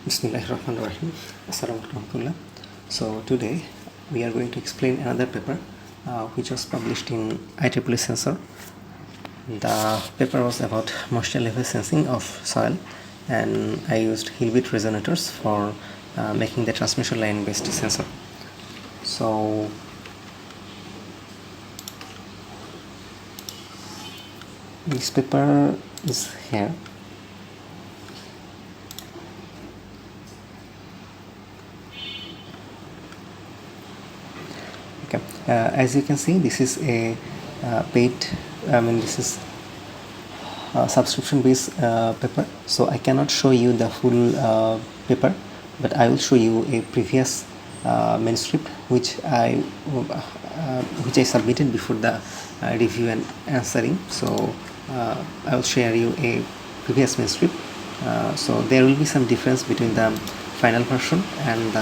Bismillahirrahmanirrahim. Assalamu alaikum. So today we are going to explain another paper which was published in IEEE sensor. The paper was about moisture level sensing of soil, and I used Hilbert resonators for making the transmission line based sensor. So this paper is here. Okay. As you can see, this is a paid, this is subscription based paper, so I cannot show you the full paper, but I will show you a previous manuscript which I submitted before the review and answering. So I will share you a previous manuscript. So there will be some difference between the final version and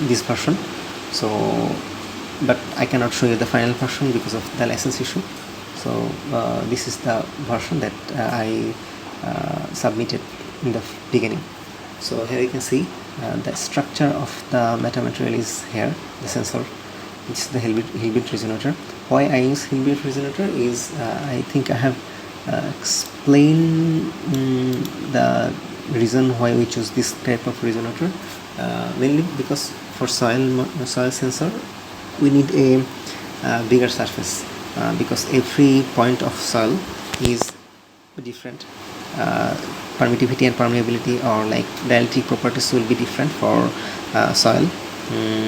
this version, so but I cannot show you the final version because of the license issue. So this is the version that I submitted in the beginning. So here you can see the structure of the metamaterial is here, the sensor. It's the Hilbert resonator. Why I use Hilbert resonator is I think I have explained the reason why we choose this type of resonator, mainly because for soil sensor we need a bigger surface, because every point of soil is different. Permittivity and permeability, or like dielectric properties, will be different for soil.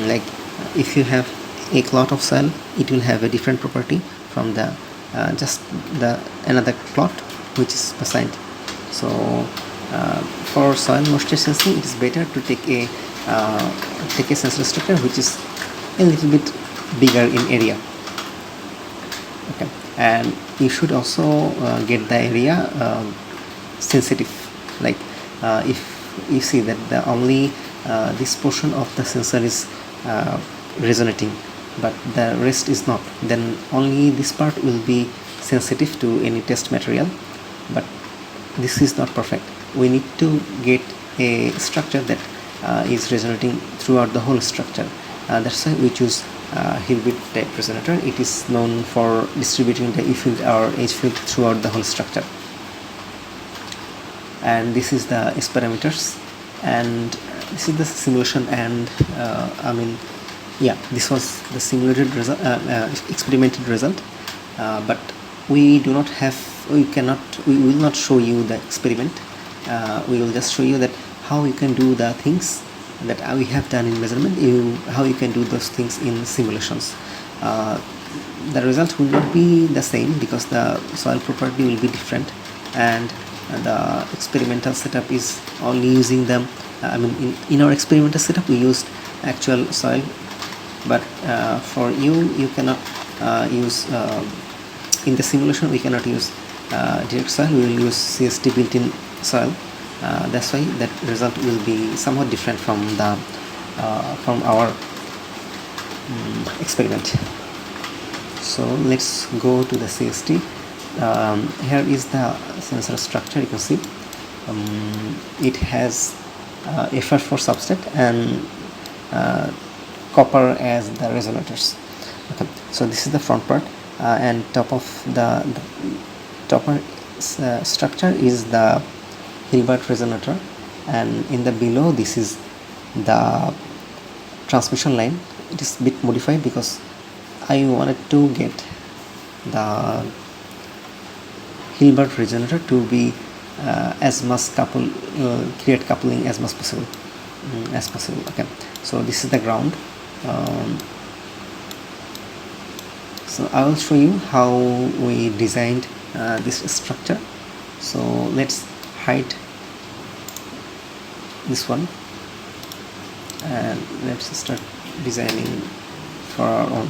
Like if you have a clot of soil, it will have a different property from the just the another clot which is beside. So for soil moisture sensing, it is better to take a sensor structure which is a little bit bigger in area. Okay, and you should also get the area sensitive. Like if you see that the only this portion of the sensor is resonating, but the rest is not, then only this part will be sensitive to any test material. But this is not perfect. We need to get a structure that is resonating throughout the whole structure. That's why we choose Hilbert type resonator. It is known for distributing the E field or H field throughout the whole structure. And this is the S parameters, and this is the simulation, and this was the simulated result, experimented result, but we do not have, we will not show you the experiment. We will just show you that how you can do the things that we have done in measurement, how you can do those things in simulations. The result will not be the same because the soil property will be different, and the experimental setup is only using them. In our experimental setup we used actual soil, but for you cannot use in the simulation we cannot use direct soil. We will use CST built-in soil. That's why that result will be somewhat different from the from our experiment. So let's go to the CST. Here is the sensor structure. You can see it has FR4 substrate and copper as the resonators. Okay, so this is the front part, and top of the topper structure is the Hilbert resonator, and in the below this is the transmission line. It is a bit modified because I wanted to get the Hilbert resonator to be as much create coupling as much possible as possible. Okay, so this is the ground. So I will show you how we designed this structure. So let's hide this one and let's start designing for our own.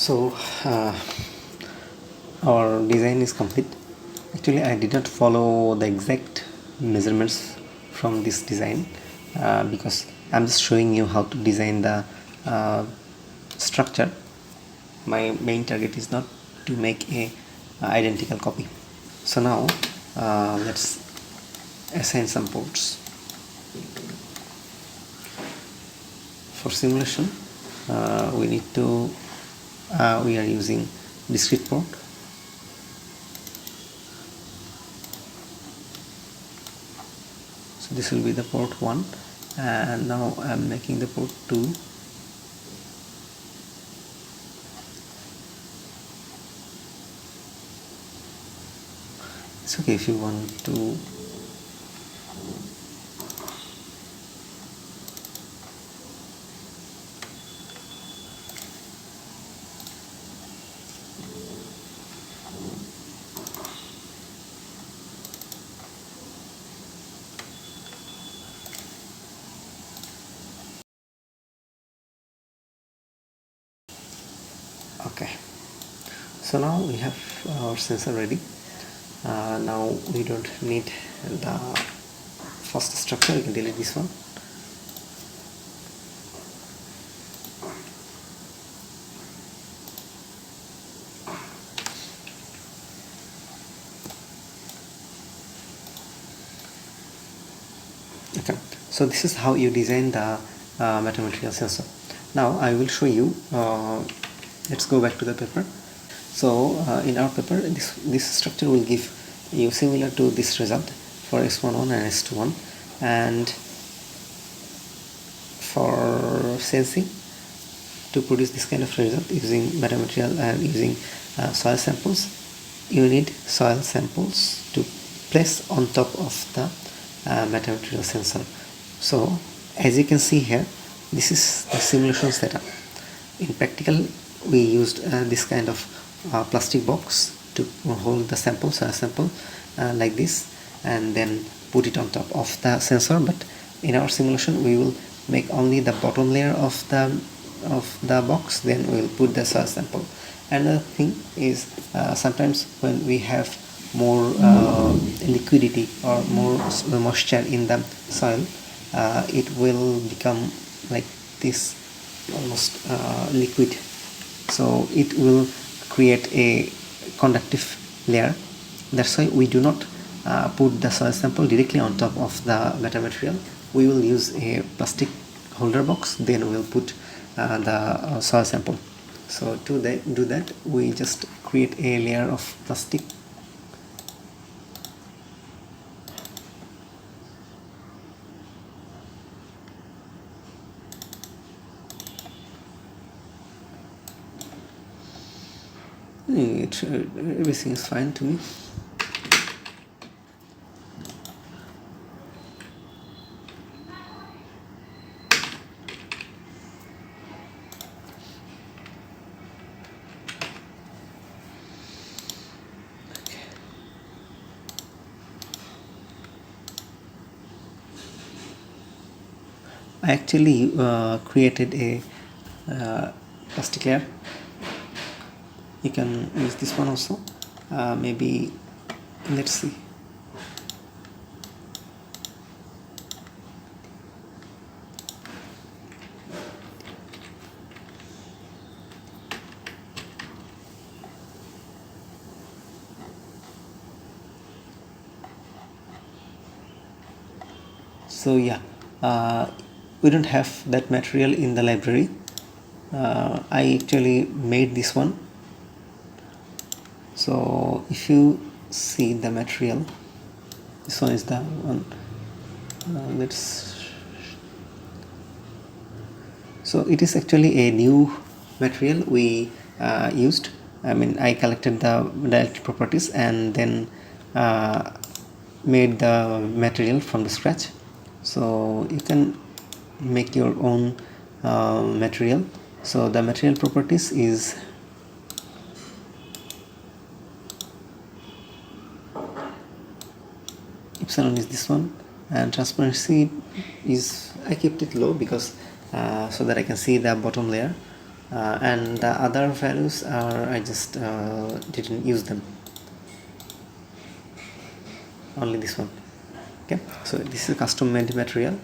So our design is complete. Actually, I did not follow the exact measurements from this design because I'm just showing you how to design the structure. My main target is not to make a identical copy. So now let's assign some ports. For simulation, we are using discrete port. So this will be the port 1, and now I'm making the port 2. It's okay if you want to okay. So now we have our sensor ready. Now we don't need the first structure. You can delete this one. Okay, so this is how you design the metamaterial sensor. Now I will show you. Let's go back to the paper. So in our paper, this structure will give you similar to this result for S11 and S21, and for sensing, to produce this kind of result using metamaterial and using soil samples, you need soil samples to place on top of the metamaterial sensor. So as you can see here, this is the simulation setup. In practical, we used this kind of plastic box to hold the sample, soil sample, like this, and then put it on top of the sensor. But in our simulation, we will make only the bottom layer of the box, then we will put the soil sample. Another thing is sometimes when we have more liquidity or more moisture in the soil, it will become like this, almost liquid. So it will create a conductive layer. That's why we do not put the soil sample directly on top of the metamaterial. We will use a plastic holder box, then we will put the soil sample. So to do that, we just create a layer of plastic. Everything is fine to me. I actually created a plastic layer. You can use this one also. Maybe, let's see. So yeah, we don't have that material in the library. I actually made this one. So if you see the material, this one is the one. So it is actually a new material we used. I collected the dielectric properties and then made the material from the scratch. So you can make your own material. So the material properties is epsilon is this one, and transparency is, I kept it low because so that I can see the bottom layer. and the other values are I just didn't use them, only this one. Okay, so this is a custom made material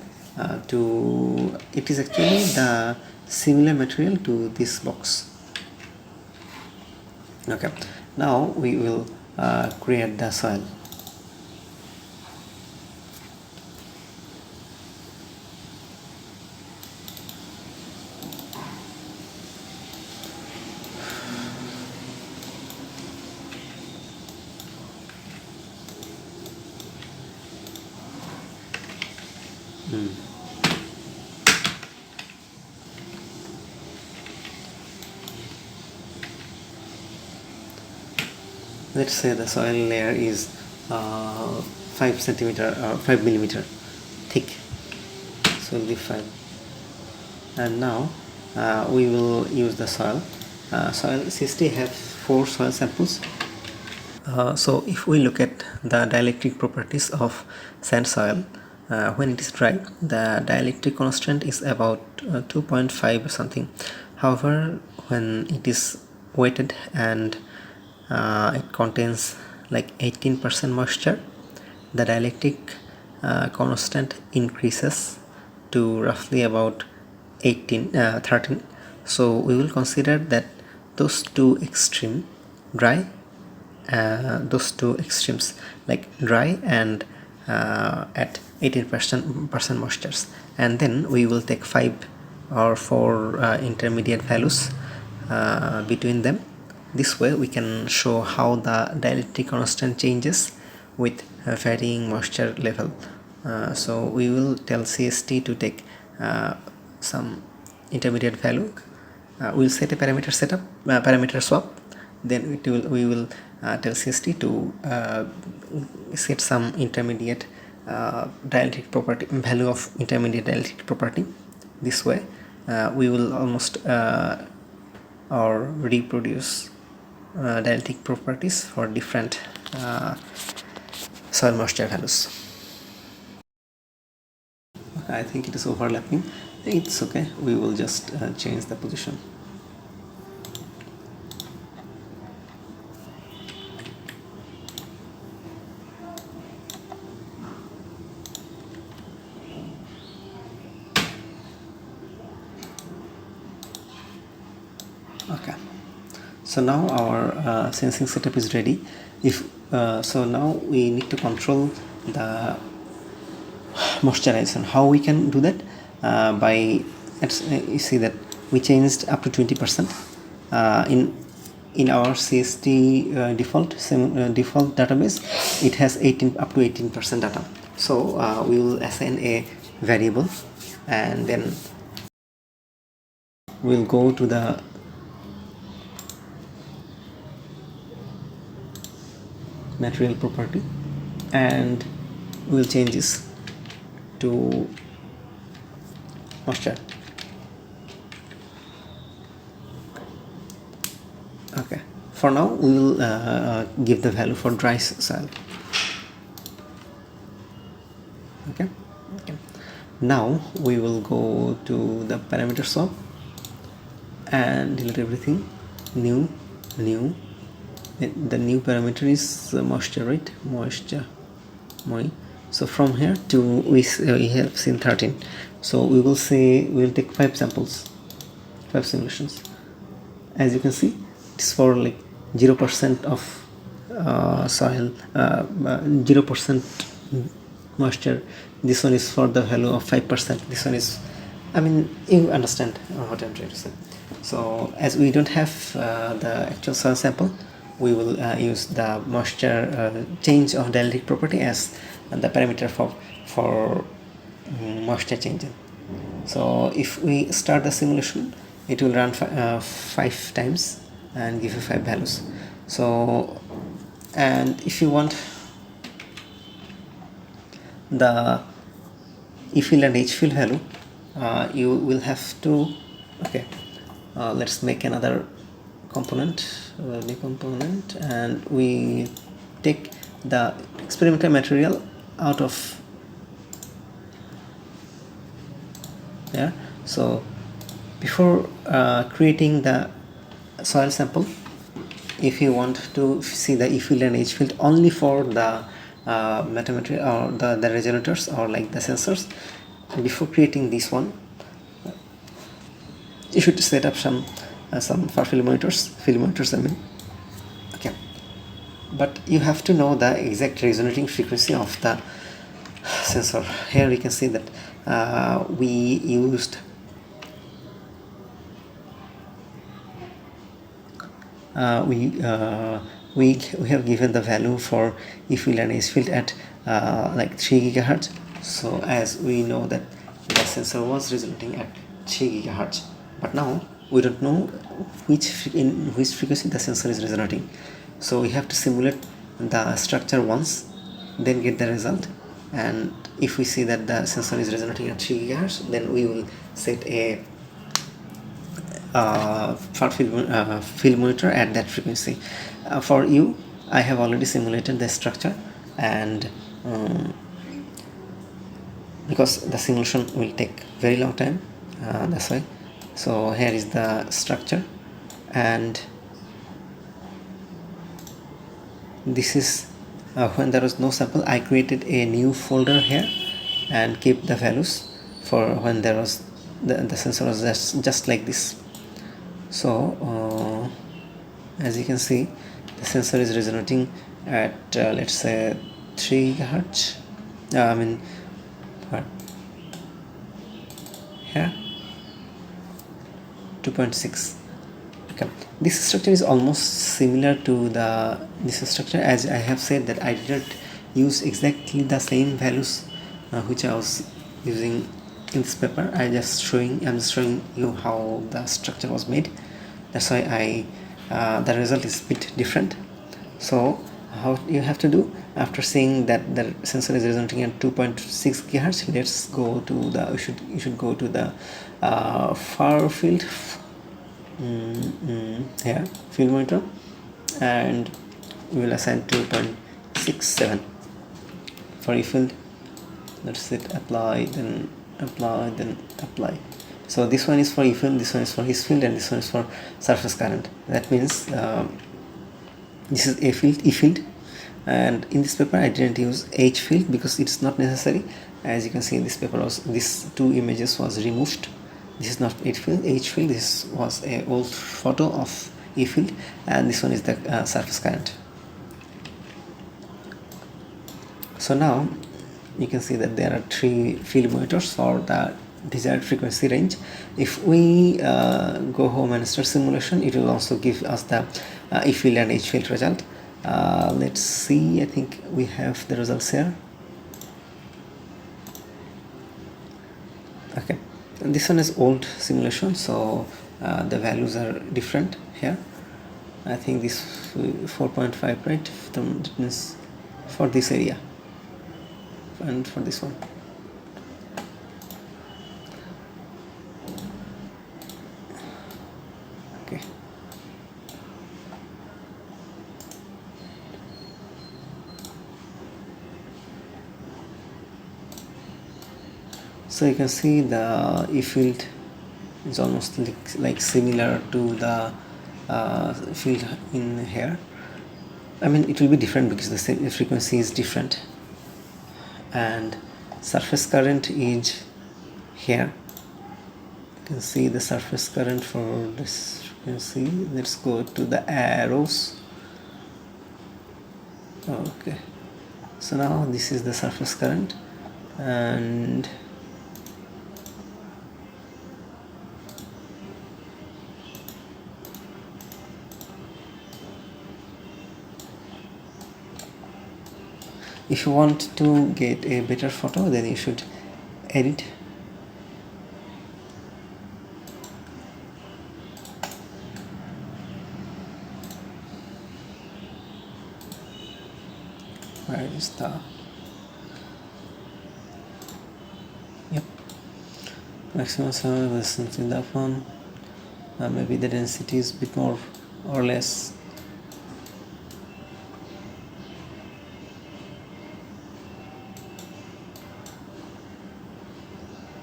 it is actually the similar material to this box. Okay, now we will create the soil. Let's say the soil layer is 5 centimeter or 5 millimeter thick, so it'll be 5. And now we will use the soil. CST have 4 soil samples. So if we look at the dielectric properties of sand soil, when it is dry, the dielectric constant is about 2.5 or something. However, when it is wetted and it contains like 18% moisture, the dielectric constant increases to roughly about 13. So we will consider that those two extremes like dry and at 18% moistures, and then we will take 5 or 4 intermediate values between them. This way we can show how the dielectric constant changes with varying moisture level. So we will tell CST to take some intermediate value. We'll set a parameter swap. Then we will tell CST to set some intermediate dielectric property, value of intermediate dielectric property. This way we will almost or reproduce dielectric properties for different soil moisture values. I think it is overlapping. It's okay, we will just change the position. Okay, so now our sensing setup is ready. So now we need to control the moisturization. How we can do that? By you see that we changed up to 20%. In our CST default database, it has up to 18% data. So we will assign a variable, and then we'll go to the material property, and we'll change this to moisture. Okay, for now we will give the value for dry soil. Okay, now we will go to the parameter swap and delete everything. New. The new parameter is moisture, right? So from here to we have seen 13. So we will say we will take 5 samples, 5 simulations. As you can see, it's for like 0% of soil, 0% moisture. This one is for the value of 5%. This one is, I mean, you understand what I'm trying to say. So as we don't have the actual soil sample, we will use the moisture change of dielectric property as the parameter for moisture changing. So if we start the simulation, it will run 5 times and give you 5 values. So, and if you want the E field and H field value, you will have to, okay, let's make another component, new component, and we take the experimental material out of there. So Before creating the soil sample, if you want to see the E field and H field only for the metamaterial or the resonators or like the sensors, before creating this one, you should set up some for field monitors I mean. Okay, but you have to know the exact resonating frequency of the sensor. Here we can see that we used we have given the value for E field and H field at like 3 gigahertz. So as we know that the sensor was resonating at 3 gigahertz, but now we don't know in which frequency the sensor is resonating. So we have to simulate the structure once, then get the result. And if we see that the sensor is resonating at 3 gigahertz, then we will set a field monitor at that frequency. For you, I have already simulated the structure, and because the simulation will take very long time, that's why. So here is the structure, and this is when there was no sample, I created a new folder here and kept the values for when there was the sensor was just like this. So as you can see, the sensor is resonating at let's say 3 gigahertz. I mean what here 2.6. Okay, this structure is almost similar to this structure, as I have said that I didn't use exactly the same values which I was using in this paper. I'm just showing you how the structure was made. That's why the result is a bit different. So how you have to do, after seeing that the sensor is resonating at 2.6 gigahertz, let's go to the you should go to the far field here field monitor, and we will assign 2.67 for E field. Let's hit apply, then apply, then apply. So this one is for E field, this one is for H field, and this one is for surface current. That means this is A field, E field, and in this paper I didn't use H field because it's not necessary. As you can see in this paper, these two images was removed. This is not H field. This was a old photo of E field, and this one is the surface current. So now you can see that there are 3 field monitors for the desired frequency range. If we go home and start simulation, it will also give us the E field and H field result. Let's see, I think we have the results here. Okay, and this one is old simulation, so the values are different here. I think this 4.5, right? That means for this area and for this one. Okay, so you can see the E field is almost like similar to the field in here. I mean, it will be different because the frequency is different, and surface current is here. You can see the surface current for this frequency. Let's go to the arrows. Okay, so now this is the surface current, and if you want to get a better photo, then you should edit. Where is the maximum sound? Listen to that one. Maybe the density is a bit more or less.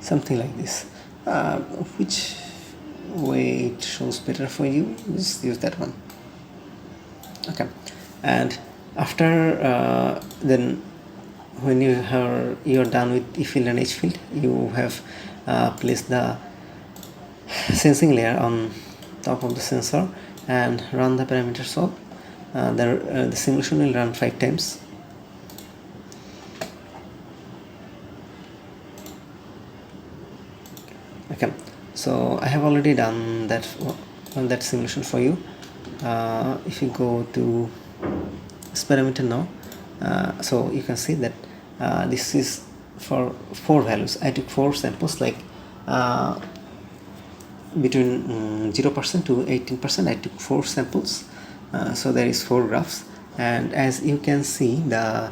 Something like this, which way it shows better for you, just use that one. Okay, and after then when you're done with E field and H field, you have placed the sensing layer on top of the sensor and run the parameter swap. The simulation will run 5 times. Okay, so I have already done that simulation for you. If you go to this parameter now, so you can see that this is for 4 values. I took 4 samples, like between 0% to 18%. I took 4 samples, so there is 4 graphs, and as you can see, the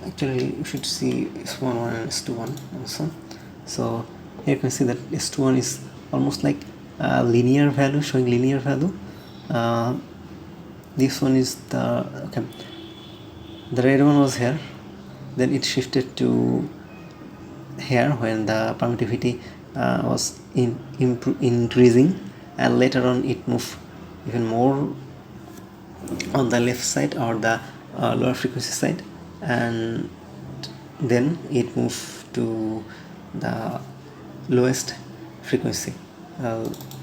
actually you should see S11 and S21 also. So here you can see that S21 is almost like a linear value, showing linear value. This one is the okay. The red one was here, then it shifted to here when the permittivity was increasing, and later on it moved even more on the left side or the lower frequency side, and then it moved to the lowest frequency.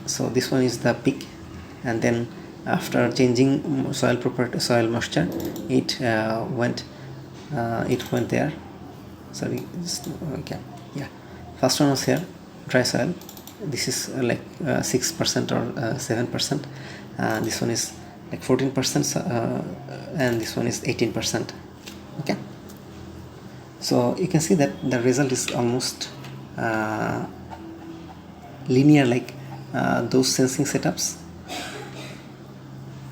So this one is the peak, and then after changing soil property, soil moisture, it went there. Sorry, okay, yeah. First one was here, dry soil. This is like 6% or 7%. This one is like 14%, and this one is 18%. Okay. So you can see that the result is almost linear, like those sensing setups.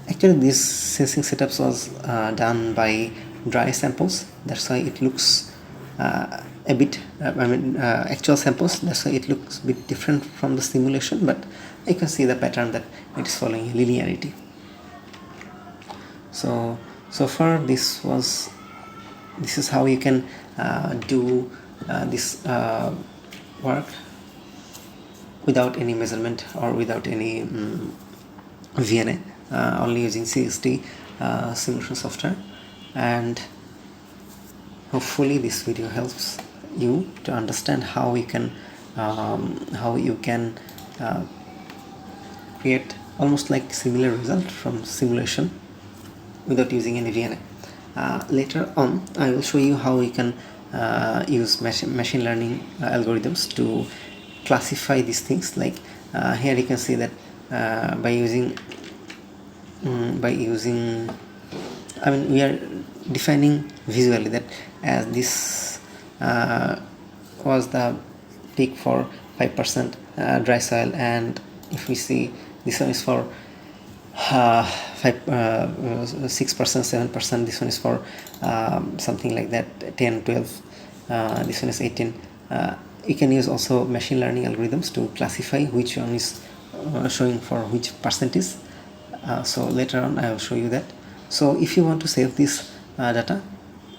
Actually, these sensing setups was done by dry samples. That's why it looks a bit, actual samples. That's why it looks a bit different from the simulation. But you can see the pattern that it is following linearity. So far this is how you can do this work without any measurement or without any VNA, only using CST simulation software. And hopefully this video helps you to understand how you can create almost like similar result from simulation without using any VNA. Later on I will show you how you can use machine learning algorithms to classify these things. Like here you can see that by using I mean, we are defining visually that as this was the peak for 5% dry soil, and if we see this one is for 6%, 7%, this one is for something like that, 10, 12, this one is 18. You can use also machine learning algorithms to classify which one is showing for which percentage. So later on I will show you that. So if you want to save this data,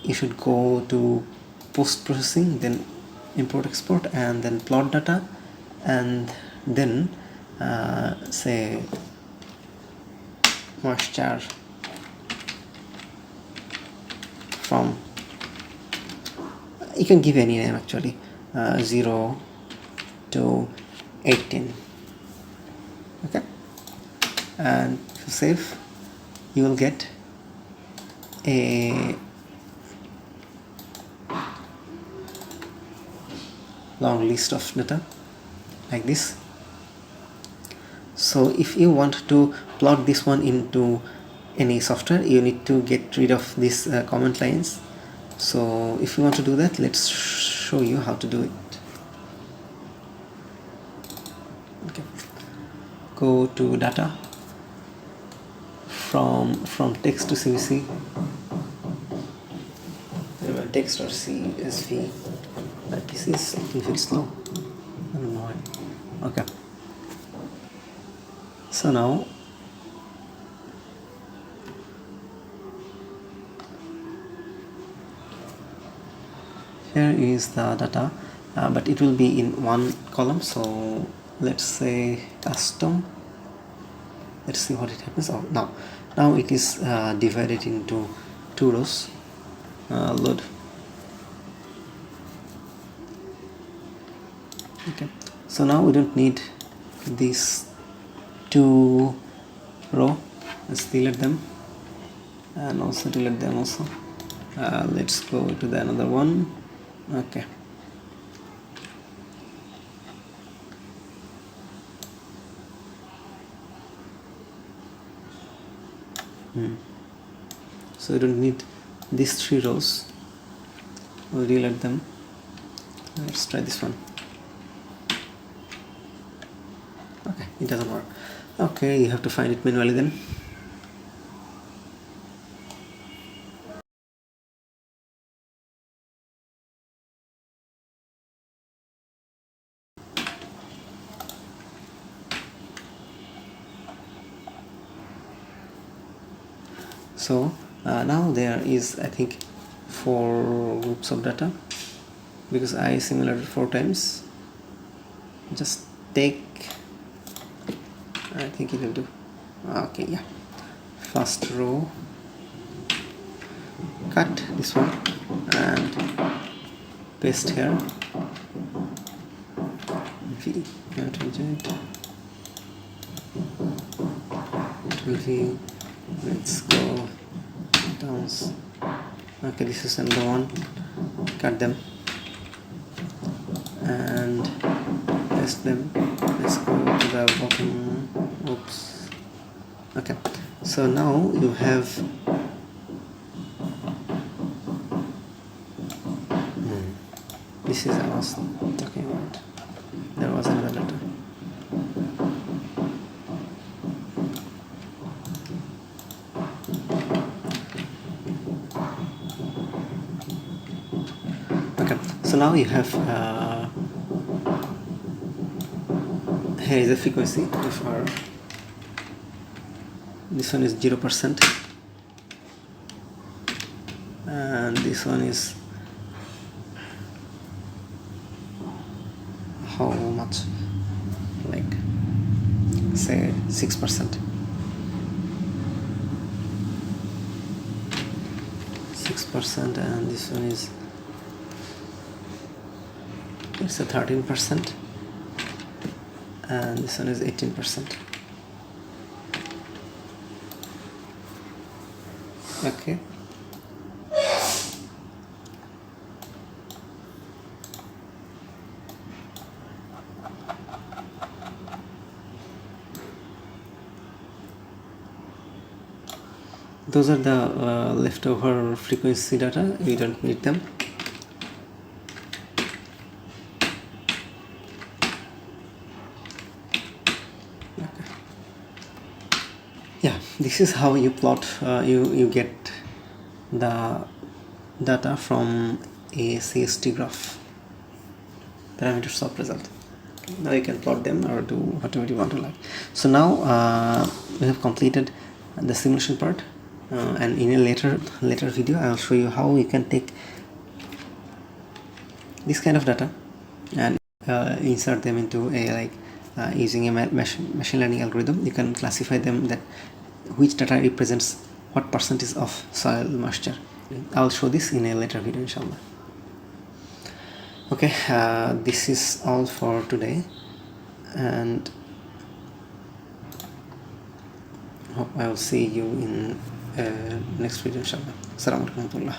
you should go to post processing, then import export, and then plot data, and then say moisture from, you can give any name actually, 0 to 18. Okay, and if you save, you will get a long list of data like this. So if you want to plot this one into any software, you need to get rid of these comment lines. So if you want to do that, let's show you how to do it. Okay, go to data, from text to CVC, text or CSV. But this is something very slow. I don't know why. Okay. So now here is the data, but it will be in one column. So let's say custom. Let's see what it happens. Oh, now it is divided into 2 rows. Load. Okay, so now we don't need these 2 row. Let's delete them and also delete them also. Let's go to the another one. Okay, so we don't need these 3 rows. We'll delete them. Let's try this one. Okay, it doesn't work. Okay, you have to find it manually then. So now there is, I think, 4 groups of data, because I simulated 4 times. Just take, I think it will do. Okay, yeah, first row, cut this one and paste here. V, not reject. It will be, let's go down. Okay, this is another one. Cut them and paste them. Let's go to the bottom. Oops. Okay, so now you have this is I was talking about. There was another letter. Okay, so now you have here is the frequency of our, this one is 0% and this one is how much, like say 6%. 6%, and this one is, it's a 13%, and this one is 18%. Okay, those are the leftover frequency data. We don't need them. Yeah, this is how you plot, you get the data from a CST graph, parameter sort result. Now you can plot them or do whatever you want to like. So now we have completed the simulation part, and in a later video I will show you how you can take this kind of data and insert them into a using a machine learning algorithm. You can classify them, that which data represents what percentage of soil moisture. I'll show this in a later video, inshallah. Okay, this is all for today, and hope I will see you in next video, inshallah. Assalamu alaikum warahmatullah.